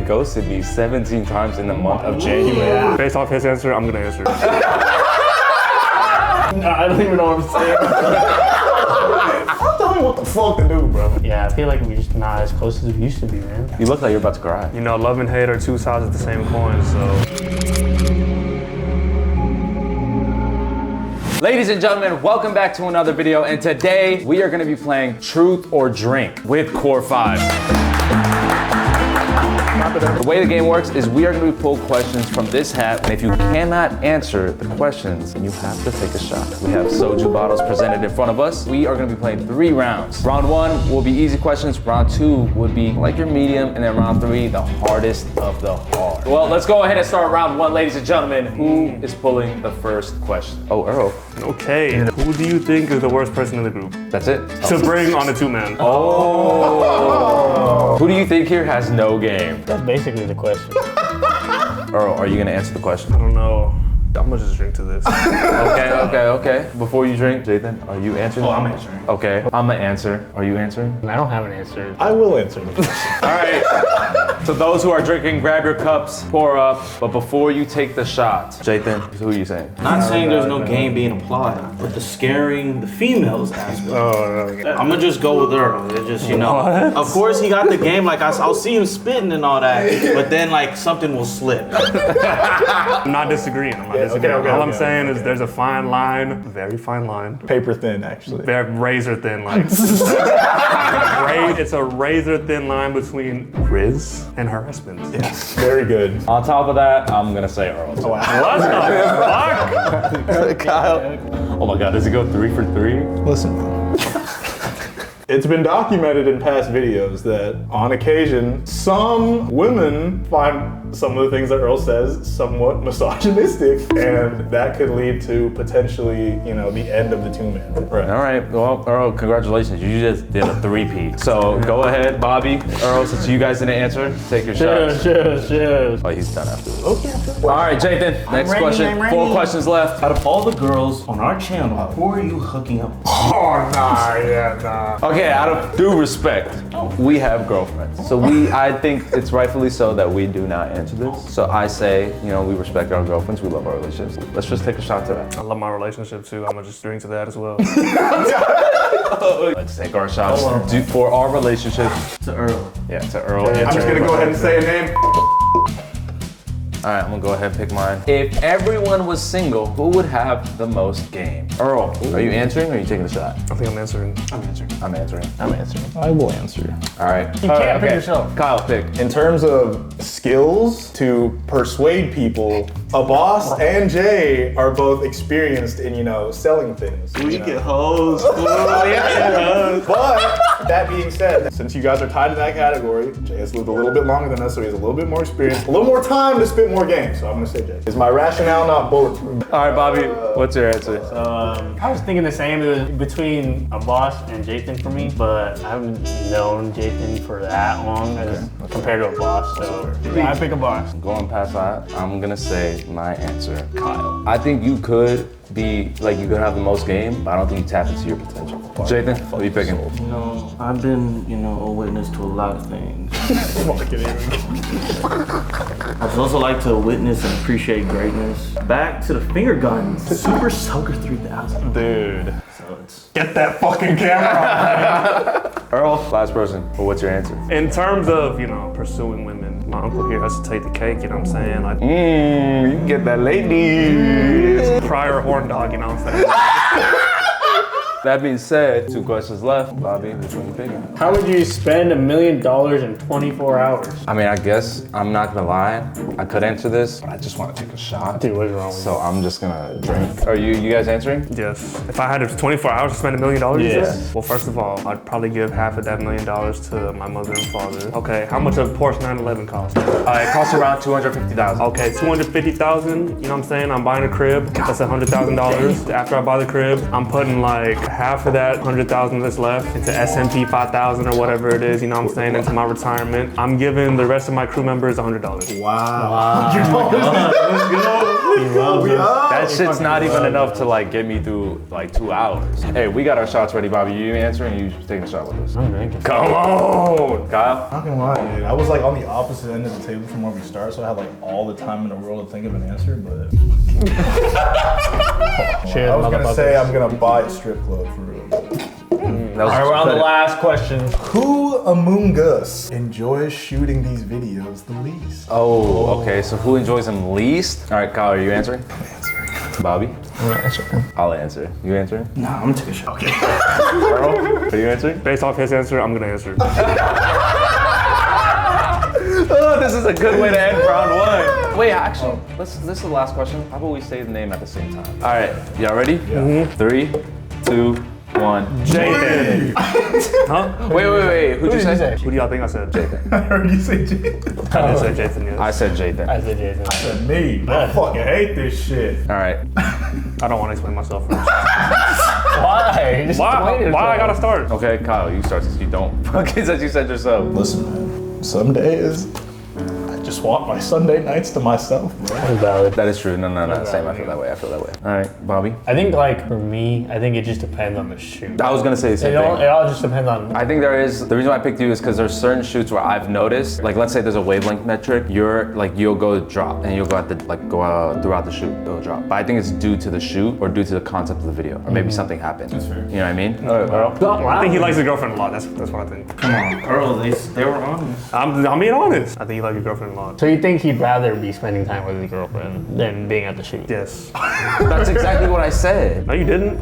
ghosted me 17 times in the month of January. Based off his answer, I'm gonna answer. I don't even know what I'm saying. Tell me what the fuck to do, bro. Yeah, I feel like we're just not as close as we used to be, man. You look like you're about to cry. You know, love and hate are two sides of the same coin, so. Ladies and gentlemen, welcome back to another video, and today we are gonna be playing Truth or Drink with Core 5. The way the game works is we are going to be pulled questions from this hat, and if you cannot answer the questions, then you have to take a shot. We have soju bottles presented in front of us. We are going to be playing 3 rounds. Round 1 will be easy questions. Round 2 would be like your medium, and then round 3, the hardest of the hard. Well, let's go ahead and start round 1, ladies and gentlemen. Who is pulling the first question? Oh, Earl. Okay, who do you think is the worst person in the group? That's it. To bring on a 2-man. Oh. Who do you think here has no game? That's basically the question. Earl, are you gonna answer the question? I don't know. I'm gonna just drink to this. Okay. Before you drink, Jathan, are you answering? Oh, I'm answering. Okay, I'm gonna answer. Are you answering? I don't have an answer. I will answer the question. All right. So those who are drinking, grab your cups, pour up. But before you take the shot, Jathan, who are you saying? Not saying there's no game being applied, but the scaring the females aspect. I'm gonna just go with Earl. It's just, you know. What? Of course, he got the game. Like, I'll see him spitting and all that, but then, like, something will slip. I'm not disagreeing. okay, All I'm okay, saying is there's a fine line, very fine line. Paper thin, actually. They're razor thin line. It's a razor thin line between Riz and harassment. Yes, very good. On top of that, I'm gonna say Earl. Oh, wow. What the fuck? Kyle. Oh my God, does he go 3 for 3? Listen, it's been documented in past videos that on occasion, some women find some of the things that Earl says somewhat misogynistic, and that could lead to potentially, you know, the end of the 2-man. Right. All right, well, Earl, congratulations. You just did a 3-peat. So go ahead, Bobby, Earl, since you guys didn't answer, take your shots. Cheers. Oh, he's done after this. Okay. All right, Jathan, next ready, question. I'm ready. 4 questions left. Out of all the girls on our channel, who are you hooking up with? Oh, nah. Okay, out of due respect, we have girlfriends. So I think it's rightfully so that we do not answer this. So I say, you know, we respect our girlfriends, we love our relationships. Let's just take a shot to that. I love my relationship too. I'm gonna just drink to that as well. Let's take our shots for our relationship. To Earl. Yeah, to Earl. I'm just gonna go ahead and say a name. All right, I'm gonna go ahead and pick mine. If everyone was single, who would have the most game? Earl, are you answering or are you taking the shot? I think I'm answering. I'm answering. I will answer. All right. You can't pick yourself. Kyle, pick. In terms of skills to persuade people, a boss and Jay are both experienced in, you know, selling things. We get hoes. But that being said, since you guys are tied in that category, Jay has lived a little bit longer than us, so he has a little bit more experience, a little more time to spit more games. So I'm gonna say Jay. Is my rationale not bulletproof? All right, Bobby, what's your answer? I was thinking the same. It was between a boss and Jathan for me, but I haven't known Jathan for that long as compared to a boss. So yeah, I pick a boss. Going past that, I'm gonna say my answer, Kyle. I think you could be, like, you could have the most game, but I don't think you tap into your potential. Jathan, what are you picking? You know, I've been, you know, a witness to a lot of things. I'd also like to witness and appreciate greatness. Back to the finger guns, Super Soaker 3000. Dude. So it's Get that fucking camera on. Earl, last person. Well, what's your answer? In terms of, you know, pursuing women, my uncle here has to take the cake, you know what I'm saying? Like, You can get that lady. prior horn dog, you know what I'm saying? That being said, 2 questions left. Bobby, which one you picking? How would you spend $1 million in 24 hours? I mean, I guess I'm not gonna lie. I could answer this, but I just want to take a shot. Dude, what's wrong with So I'm just gonna drink. Are you guys answering? Yes. If I had 24 hours to spend $1 million, you Yeah. said? Well, first of all, I'd probably give half of that $1 million to my mother and father. Okay, how much does Porsche 911 cost? It costs around $250,000. Okay, $250,000. You know what I'm saying? I'm buying a crib. That's $100,000. After I buy the crib, I'm putting like half of that $100,000 that's left into S&P 5,000 or whatever it is. You know what I'm saying? Into my retirement. I'm giving the rest of my crew members $100. Wow. let's go. That shit's not even enough to like get me through like 2 hours. Hey, we got our shots ready, Bobby. You answering? You taking a shot with us? I'm drinking. Come on, Kyle. Not gonna lie, dude. I was like on the opposite end of the table from where we start, so I had like all the time in the world to think of an answer, but Cheers, I was gonna motherfuckers. say I'm gonna buy a strip club for real. That was All right, we're on the pathetic. last question. Who among us enjoys shooting these videos the least? Oh, okay. So who enjoys them least? All right, Kyle, are you answering? Bobby? I'll answer. You answering? Nah, I'm gonna take a shot. Okay. Earl? Are you answering? Based off his answer, I'm gonna answer. Oh, this is a good way to end round one. Wait, actually, this is the last question. How about we say the name at the same time? All right, y'all ready? Yeah. 3, 2, 1. Jathan. Huh? Wait. Who'd you say? Who do y'all think I said? Jathan. I heard you say Jay. I did say Jathan, yes. I said Jathan. I said Jason. Said me. I fucking hate this shit. All right. I don't want to explain myself first. Why? Just explain Why I yourself. gotta start? Okay, Kyle, you start since you don't. Fucking said you said yourself. Listen, man. Some days I just want my Sunday nights to myself, bro. That's valid. That is true. No. Same. I feel that way. All right, Bobby. I think like for me, I think it just depends on the shoot. I was gonna say the same It all thing. just depends on. I think there is, the reason why I picked you is because there's certain shoots where I've noticed, like let's say there's a wavelength metric, you'll go drop and you'll go at the, like go out throughout the shoot, it'll drop. But I think it's due to the shoot or due to the concept of the video, or maybe something happened. That's fair. You know what I mean? Earl? I think he likes his girlfriend a lot. That's what I think. Come on, Earl, they were honest. I'm being honest. I think he likes his girlfriend a lot. So you think he'd rather be spending time with his girlfriend than being at the shoot? Yes. That's exactly what I said. No, you didn't.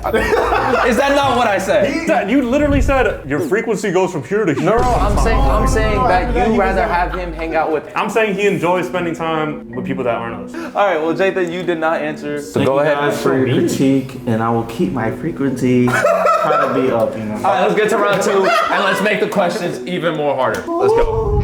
Is that not what I said? Dad, you literally said your frequency goes from here to here. No, I'm saying that you'd rather have him hang out with. I'm saying he enjoys spending time with people that aren't us. All right, well, Jathan, you did not answer. So Thank go you ahead. guys for your critique, and I will keep my frequency try to be up, you know. All right, let's get to round 2 and let's make the questions even more harder. Let's go.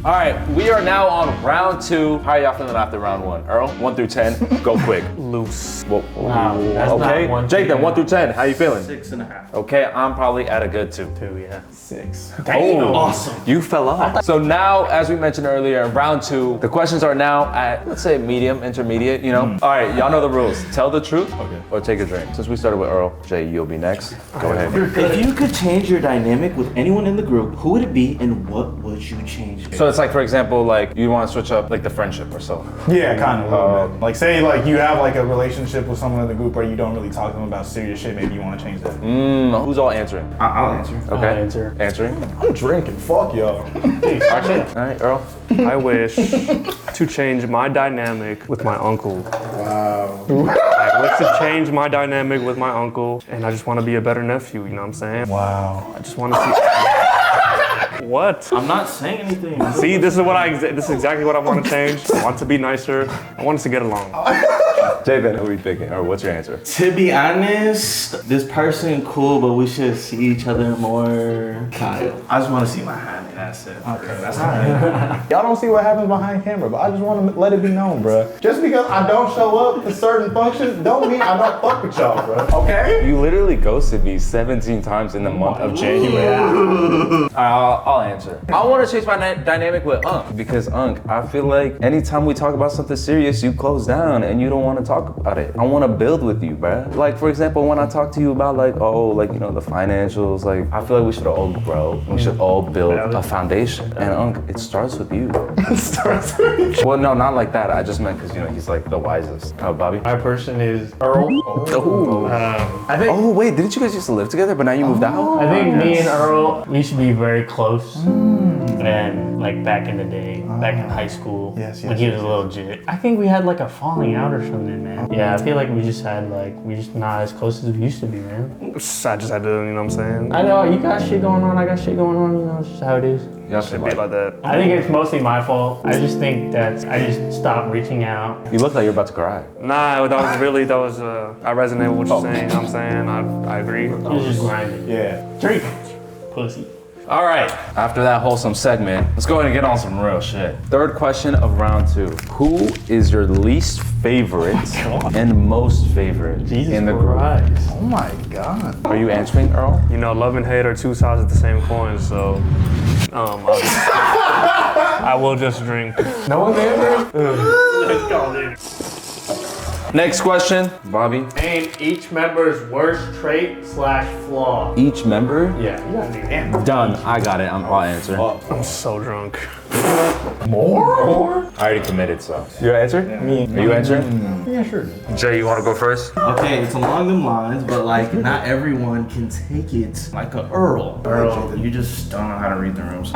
All right, we are now on round 2. How are y'all feeling after round 1? Earl, 1 through 10, go quick. Loose. Whoa. Wow, that's Okay, not one. Jathan, 1 through 10, how you feeling? 6.5. Okay, I'm probably at a good 2. 2, yeah. 6. Oh, Awesome. you fell off. So now, as we mentioned earlier, in round 2, the questions are now at, let's say, medium, intermediate, you know? All right, y'all know the rules. Tell the truth or take a drink. Since we started with Earl, Jay, you'll be next. Go ahead. If you could change your dynamic with anyone in the group, who would it be and what would you change? So it's like, for example, like you want to switch up like the friendship or so. Yeah, kind of a little bit. Like, say, like you have like a relationship with someone in the group where you don't really talk to them about serious shit. Maybe you want to change that. Who's all answering? I'll answer. Okay. I'll answer. Answering. I'm drinking. Fuck y'all. Archie. All right, Earl. I wish to change my dynamic with my uncle. Wow. I wish to change my dynamic with my uncle, and I just want to be a better nephew, you know what I'm saying? Wow. I just want to see. What? I'm not saying anything. See, this is exactly what I want to change. I want to be nicer. I want us to get along. Jathan, who are we picking? Or what's your answer? To be honest, this person cool, but we should see each other more. Kyle. I just want to see my hand. That's it. Okay, that's all right. Y'all don't see what happens behind camera, but I just want to let it be known, bruh. Just because I don't show up to certain functions, don't mean I don't fuck with y'all, bruh. Okay? You literally ghosted me 17 times in the month of January. I'll answer. I want to change my dynamic with Unc because Unc, I feel like anytime we talk about something serious, you close down and you don't want to talk about it. I want to build with you, bruh. Like, for example, when I talk to you about like, you know, the financials, like, I feel like we should all grow. We should all build a foundation. And Unc, it starts with you. It starts with Well, no, not like that. I just meant because, you know, he's like the wisest. Oh, Bobby? My person is Earl. I think Oh, wait, didn't you guys used to live together, but now you moved out? I think me and Earl, we should be very close. And like back in the day, back in high school, Yes, when yes, he was a little jit. I think we had like a falling out or something, man. Yeah, I feel like we just not as close as we used to be, man. I just had to, you know what I'm saying? I know, you got shit going on, I got shit going on, you know, it's just how it is. Y'all Should be like that. I think it's mostly my fault. I just think that I just stopped reaching out. You look like you're about to cry. Nah, I resonate with what you're saying, you know what I'm saying? I agree. It was just grinding. Yeah. Drink, pussy. All right, after that wholesome segment, let's go ahead and get on some real shit. Third question of round 2. Who is your least favorite and most favorite in the group? Christ. Oh my God. Are you answering, Earl? You know, love and hate are two sides of the same coin, so I will just drink. No one's answering? Let's go, dude. Next question, Bobby. Name each member's worst trait / flaw. Each member? Yeah, you gotta name them. Done. I got it. I'll answer. I'm so drunk. More? I already committed, so. You answer? Me. Are you answering? Yeah, sure. Jay, you want to go first? Okay, it's along them lines, but like not everyone can take it like a Earl. You just don't know how to read the rooms.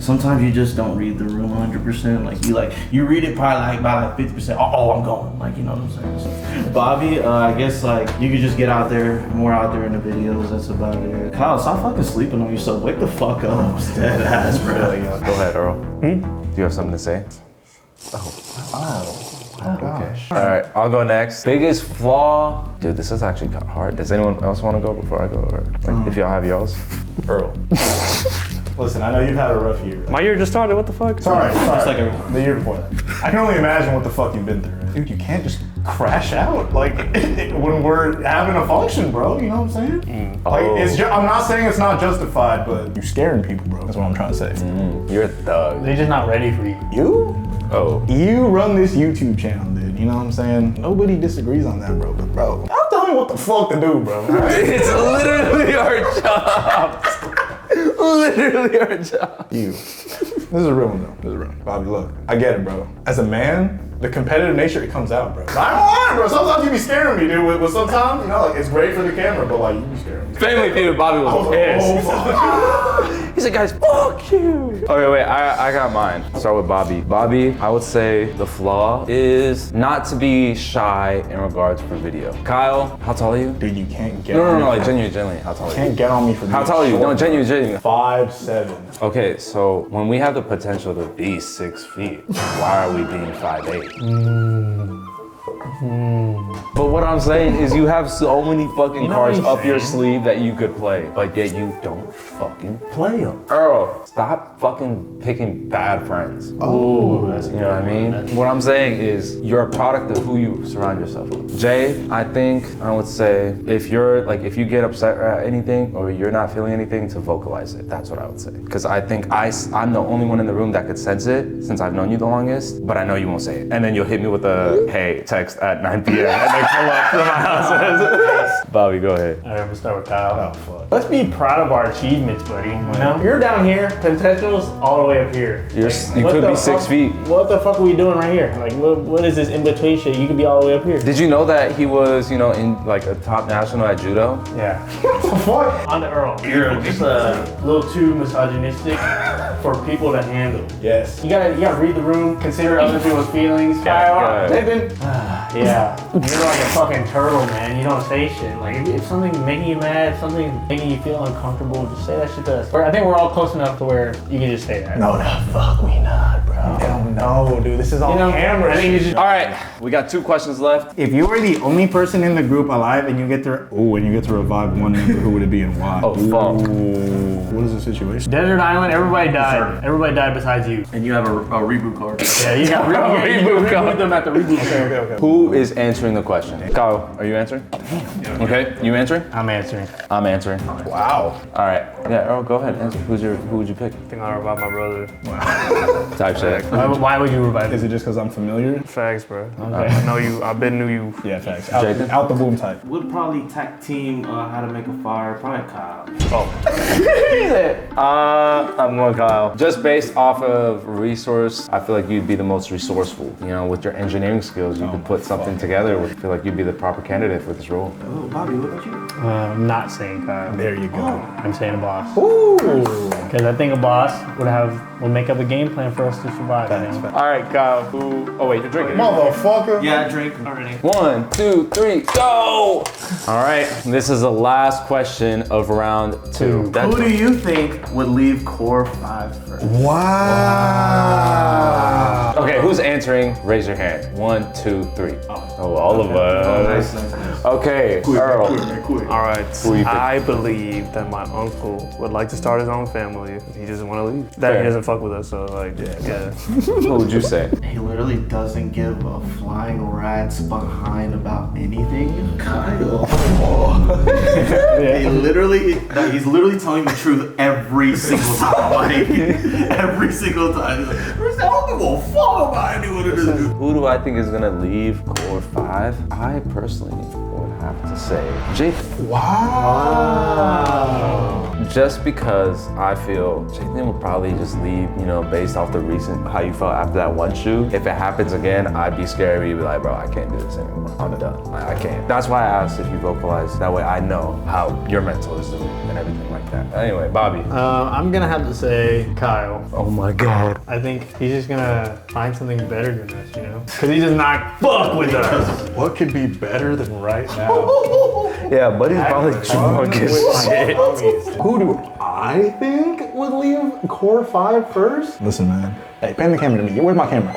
Sometimes you just don't read the room 100%. You read it probably by 50%. Oh, I'm going. Like, you know what I'm saying? So, Bobby, I guess like you could just get out there, more out there in the videos. That's about it. Kyle, stop fucking sleeping on yourself. Wake the fuck up. Dead ass, bro. Go ahead, Earl. Do you have something to say? Oh gosh. All right, I'll go next. Biggest flaw? Dude, this is actually kind of hard. Does anyone else want to go before I go? Or like, if y'all have yours? Earl. Listen, I know you've had a rough year. My year just started. What the fuck? Sorry. like the year before that. I can only imagine what the fuck you've been through. Dude, you can't just crash out like when we're having a function, bro. You know what I'm saying? Like, I'm not saying it's not justified, but you're scaring people, bro. That's what I'm trying to say. You're a thug. They're just not ready for you. You? Oh. You run this YouTube channel, dude. You know what I'm saying? Nobody disagrees on that, bro. But bro, I'm telling you what the fuck to do, bro. It's literally our job. Literally our job. You. This is a real one, though. This is a real one. Bobby, look. I get it, bro. As a man, the competitive nature, it comes out, bro. I don't lie, bro. Sometimes you be scaring me, dude. But sometimes, you know, like, it's great for the camera, but like, you be scaring me. Family Feud, Bobby was pissed. fuck. He said, guys, fuck you. Okay, wait, I got mine. Start with Bobby. Bobby, I would say the flaw is not to be shy in regards for video. Kyle, how tall are you? Dude, you can't get No, on me. like genuinely, how tall are you? Can't get on me for How being tall are you? No, short. genuinely. 5'7". Okay, so when we have the potential to be 6 feet, why are we being 5'8"? But what I'm saying is you have so many fucking know cards what he's up your saying? sleeve that you could play, but yet you don't fucking play them. Earl, stop fucking picking bad friends. Oh, that's You know what I mean? What I'm saying is you're a product of who you surround yourself with. Jay, I think I would say if you get upset at anything or you're not feeling anything, to vocalize it. That's what I would say. Because I think I'm the only one in the room that could sense it since I've known you the longest, but I know you won't say it. And then you'll hit me with a hey text at 9 p.m. and then pull up to my house. Bobby, go ahead. All right, we'll start with Kyle. Oh, fuck. Let's be proud of our achievements, buddy. You know? You're down here, potential's all the way up here. You What could the be 6 fuck- feet. What the fuck are we doing right here? Like, what is this in between shit? You could be all the way up here. Did you know that he was, in like a top national at judo? Yeah. What the fuck? On the Earl, you're just a little too misogynistic for people to handle. Yes. You gotta read the room, consider other people's feelings. Yeah. Nathan? Yeah. You're like a fucking turtle, man. You don't say shit. Like, if something's making you mad, if something's making you feel uncomfortable, just say that shit to us. I think we're all close enough to where you can just say that. No, the fuck we not, bro. They don't know, dude. This is on You know, camera. I think you should. All right, we got 2 questions left. If you were the only person in the group alive and you get to revive one member, who would it be and why? Oh, fuck. What is the situation? Desert Island, everybody died. Everybody died besides you. And you have a reboot card. Yeah, you got Reboot code. reboot them at the reboot code. Okay. Who is answering the question? Kyle, are you answering? Okay, you answering? I'm answering. I'm answering. Wow. All right. Yeah, Earl, go ahead. Answer. Who would you pick? I think I'll revive my brother. Type shit. Why would you revive Is it? it just because I'm familiar? Facts, bro. I know you. I've been knew you. Yeah, facts. Jathan? Out the boom type. Would probably tag team how to make a fire. Probably Kyle. I'm going Kyle. Just based off of resource, I feel like you'd be the most resourceful. With your engineering skills, you could put something together. I feel like you'd be the proper candidate for this role. Oh, Bobby, what about you? I'm not saying Kyle. There you go. I'm saying a boss. Ooh. Because I think a boss will make up a game plan for us to survive. You know? All right, Kyle. Oh wait, you're drinking. Motherfucker. Yeah, I drink already. 1, 2, 3, go! All right, this is the last question of round 2. Who do you think would leave core 5 first? Wow. Okay, who's answering? Raise your hand. 1, 2, 3. Oh, all of us. Okay, Earl. All right. Who you pick? I believe that my uncle would like to start his own family. He doesn't want to leave. That Fair. he doesn't fuck with us. So like, yeah. Who would you say? He literally doesn't give a flying rat's behind about anything. Kyle. He's literally telling the truth every single time. Like, every single time. He's like, I don't give a fuck about anyone in this dude. Who do I think is gonna leave Core 5? I personally would have to say Jathan. Wow. Just because I feel Jathan would probably just leave, you know, based off the recent, how you felt after that one shoot. If it happens again, I'd be scared. You'd be like, bro, I can't do this anymore. I'm done. I can't. That's why I asked if you vocalize. That way I know how your mental is doing and everything like that. Anyway, Bobby. I'm gonna have to say Kyle. Oh my God. I think he's just gonna find something better than us, you know? Cause he does not fuck with us. What could be better than right now? Yeah, buddy's probably drunk as shit. Who do I think would leave Core 5 first? Listen, man. Hey, pan the camera to me. Where's my camera?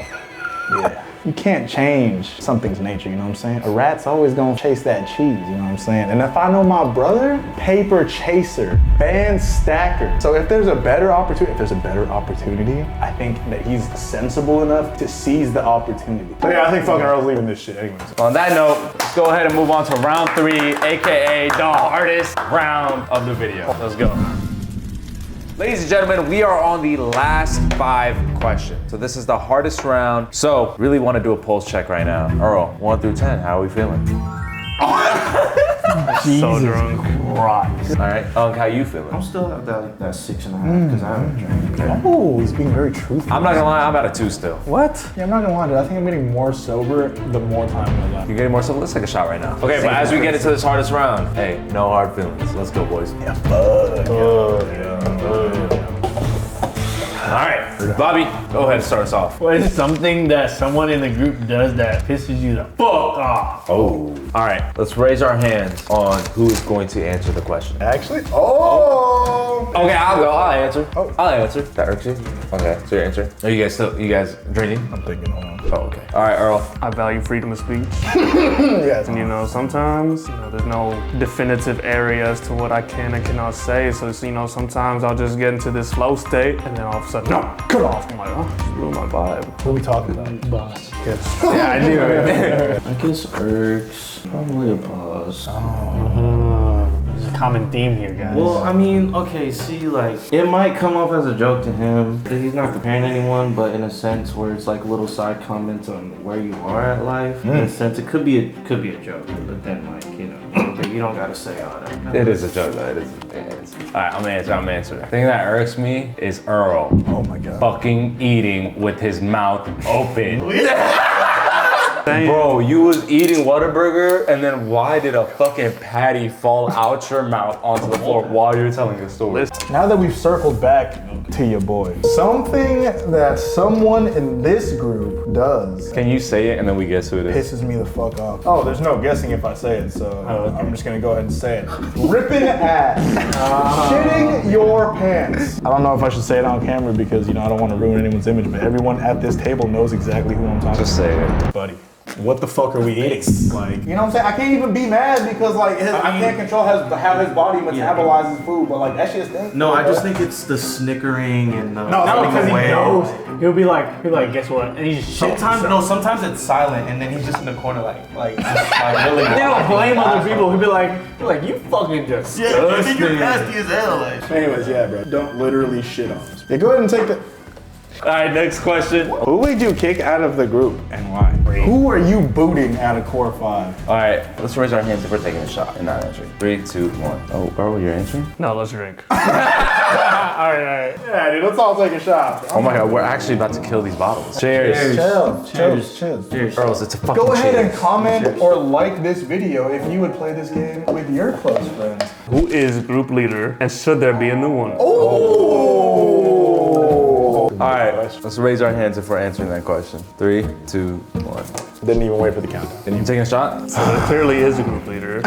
Yeah. You can't change something's nature, you know what I'm saying? A rat's always gonna chase that cheese, you know what I'm saying? And if I know my brother, paper chaser, band stacker. So if there's a better opportunity, I think that he's sensible enough to seize the opportunity. So yeah, I think fucking Earl's leaving this shit anyways. On that note, let's go ahead and move on to round 3, AKA the hardest round of the video. Let's go. Ladies and gentlemen, we are on the last 5 questions. So this is the hardest round. So really want to do a pulse check right now. Earl, 1 through 10, how are we feeling? So drunk. Christ. All right, how you feeling? I'm still at that 6.5 because I haven't drank. Oh, he's being very truthful. I'm not gonna lie, I'm at a 2 still. What? Yeah, I'm not gonna lie, dude. I think I'm getting more sober the more time goes on. You're getting more so let's take a shot right now. Okay, but as we get into this hardest round, hey, no hard feelings. Let's go, boys. Yeah, fuck. All right, Bobby, go ahead and start us off. What is something that someone in the group does that pisses you the fuck off? Oh. All right, let's raise our hands on who is going to answer the question. Actually? Okay, I'll go. I'll answer. I'll answer. That irks you? Okay, so you're answering. Are you guys drinking? I'm thinking, hold on. Oh, okay. All right, Earl. I value freedom of speech. Yes. And you know, sometimes, you know, there's no definitive area as to what I can and cannot say. So, you know, sometimes I'll just get into this flow state and then all of a sudden, no, cut off. I'm like, oh, just ruined my vibe. What are we talking about? Boss. Yeah, I knew it. I guess irks. Probably a pause. There's a common theme here, guys. Well, I mean, okay, see, like, it might come off as a joke to him. He's not comparing anyone, but in a sense where it's like little side comments on where you are at life. In a sense, it could be a joke, but then, like, you know, okay, you don't gotta say all that. It is a joke, though. It is. All right, I'm gonna answer. The thing that irks me is Earl Oh my god. fucking eating with his mouth open. Bro, you was eating Whataburger, and then why did a fucking patty fall out your mouth onto the floor while you're telling the story? Now that we've circled back to your boy, something that someone in this group does Can you say it and then we guess who it is? pisses me the fuck off. Oh, there's no guessing if I say it, so I'm just gonna go ahead and say it. Ripping ass. Shitting your pants. I don't know if I should say it on camera because, you know, I don't want to ruin anyone's image, but everyone at this table knows exactly who I'm talking Just say it. about. Buddy. What the fuck are we eating? Like, you know what I'm saying? I can't even be mad because like I can't control how his body metabolizes food, but like that shit's thing. No, I just think it's the snickering and the No, running because he away. knows. He'll be like, guess what? And he just shits himself. Sometimes it's silent and then he's just in the corner like really. They don't blame other people. He'll be like, you fucking just. Yeah, I think you're nasty as hell. Like. Anyways, yeah, bro. Don't literally shit on us. Yeah, go ahead and take the. All right, next question. Who would you kick out of the group and why? Who are you booting out of Core 5? All right, let's raise our hands if we're taking a shot and not answering. 3, 2, 1. Oh, Earl, you're answering? No, let's drink. All right. Yeah, dude, let's all take a shot. Oh my God, we're actually about to kill these bottles. Cheers. Cheers. Earls, it's a fucking Go ahead and cheers. comment or like this video if you would play this game with your close friends. Who is group leader and should there be a new one? All right, let's raise our hands if we're answering that question. 3, 2, 1. Didn't even wait for the countdown. You taking a shot? So there clearly is a group leader.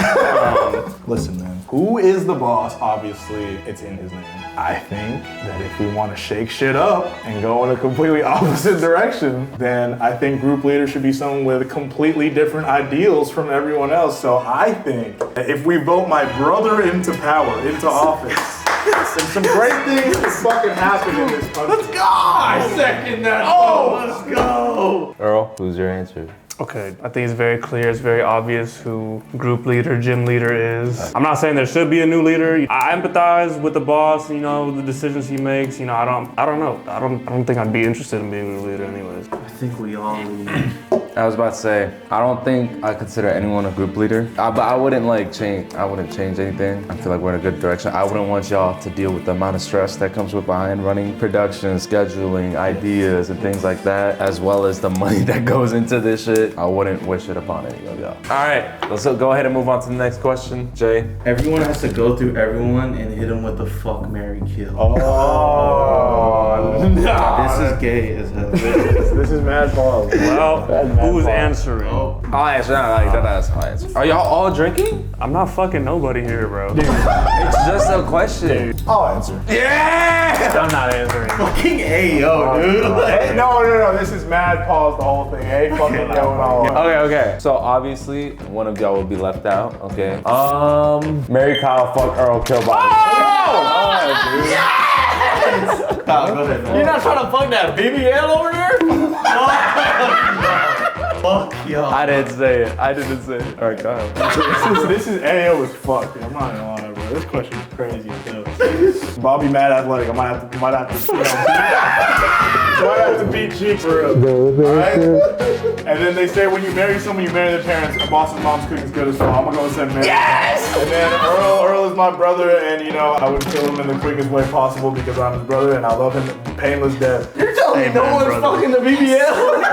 Listen, man. Who is the boss? Obviously, it's in his name. I think that if we want to shake shit up and go in a completely opposite direction, then I think group leader should be someone with completely different ideals from everyone else. So I think that if we vote my brother into power, into office, then some great things will fucking happen in this country. Let's go! I second that. Oh, let's go. Earl, who's your answer? Okay, I think it's very clear, it's very obvious who group leader, gym leader is. I'm not saying there should be a new leader. I empathize with the boss, you know, the decisions he makes. You know, I don't know. I don't think I'd be interested in being a new leader anyways. I think we all lead. I was about to say, I don't think I consider anyone a group leader, but I wouldn't change anything. I feel like we're in a good direction. I wouldn't want y'all to deal with the amount of stress that comes with behind running production, scheduling, ideas, and things like that, as well as the money that goes into this shit. I wouldn't wish it upon any of y'all. All right, let's go ahead and move on to the next question. Jay. Everyone has to go through everyone and hit them with the fuck, marry, kill. Oh, nah. This is gay as hell. This is mad pause. Well, who's answering? I'll answer. I'll answer. Are y'all all drinking? I'm not fucking nobody here, bro. It's just a question. I'll answer. Yeah! I'm not answering. Fucking Ayo, dude. Hey, no. This is mad pause the whole thing. Hey, fucking yo and all. Okay. So obviously, one of y'all will be left out. Okay. Marry Kyle, fuck Earl, kill Bobby. Kyle, go ahead, man. You're not trying to fuck that BBL over there? Fuck y'all. I didn't say it. All right, Kyle. This is AO as fuck. Dude. I'm not gonna lie, bro. This question is crazy as hell. Bobby mad athletic. I might have to beat cheeks for real. Alright? And then they say when you marry someone, you marry their parents. Boston mom's cooking's good as well. I'm gonna go with Marry. Yes! And then Earl is my brother, and you know, I would kill him in the quickest way possible because I'm his brother and I love him painless death. You're telling me no one's fucking the BBL?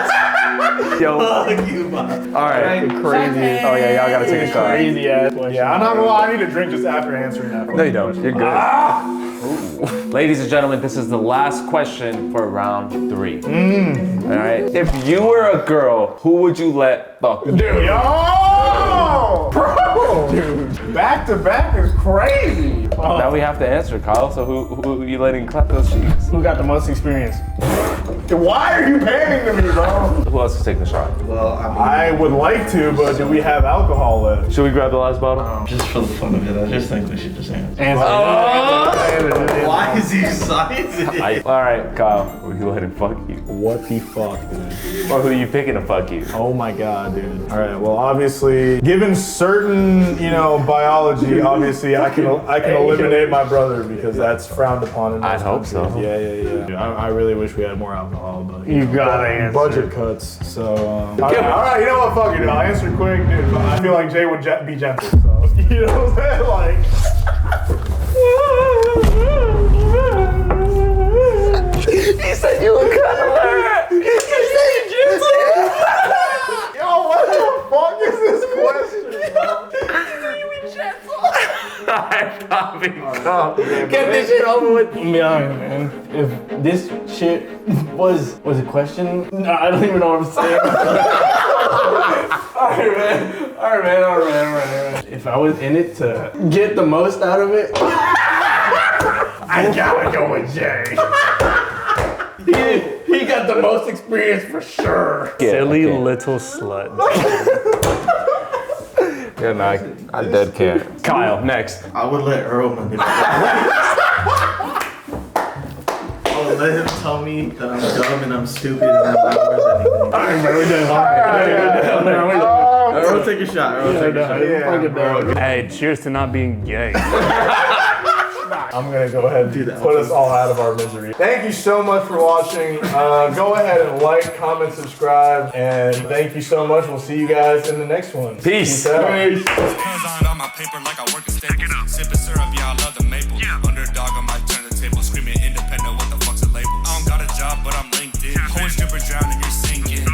Yo. Fuck you, Bob. All right. Crazy. Oh yeah, y'all gotta take a shot. Crazy ass question. Yeah, I'm not gonna lie. I need a drink just after answering that. No, you don't. You're good. Ladies and gentlemen, this is the last question for round 3. All right. If you were a girl, who would you let fuck you? Dude, yo! Bro! Dude, back to back is crazy. Now we have to answer, Kyle. So who are you letting clap those cheeks? Who got the most experience? Why are you panning to me, bro? Who else is taking the shot? Well, I would like to, but do we have alcohol left? Should we grab the last bottle? just for the fun of it, I just think we should just answer. Why is he excited? All right, Kyle. Who are you letting fuck you? What the fuck, dude? Or who are you picking to fuck you? Oh my god, dude. All right, well, obviously, given certain, biology, obviously, I can eliminate my brother because that's frowned upon in most I'd hope so. countries. Yeah. Dude, I really wish we had more alcohol, but You gotta answer. budget cuts. So, all right, you know what? Fuck it, I'll answer quick, dude. I feel like Jay would be gentle, so you know what I'm saying? He said you would cuddler. He said gentle. Yo, what the fuck is this question, bro? Get this shit over with. I'm be honest, man. If this shit was a question, no, I don't even know what I'm saying. All right, man. If I was in it to get the most out of it, I gotta go with Jay. He got the most experience for sure. Silly little slut. Yeah, no, I dead can't. Kyle, next. I would let Earl manipulate. I would let him tell me that I'm dumb and I'm stupid and I'm not worth anything. All right, man, we're done. Earl, take a shot. Earl, take a shot. Hey, cheers to not being gay. I'm gonna go ahead and put us all out of our misery. Thank you so much for watching. Go ahead and like, comment, subscribe, and thank you so much. We'll see you guys in the next one. Peace. out. Cause on my paper like I work in Staples. Sipping syrup, yeah, I love the maple. Underdog, I might turn the table. Screaming independent, what the fuck's a label? I don't got a job, but I'm LinkedIn. Whole stripper drowning, you're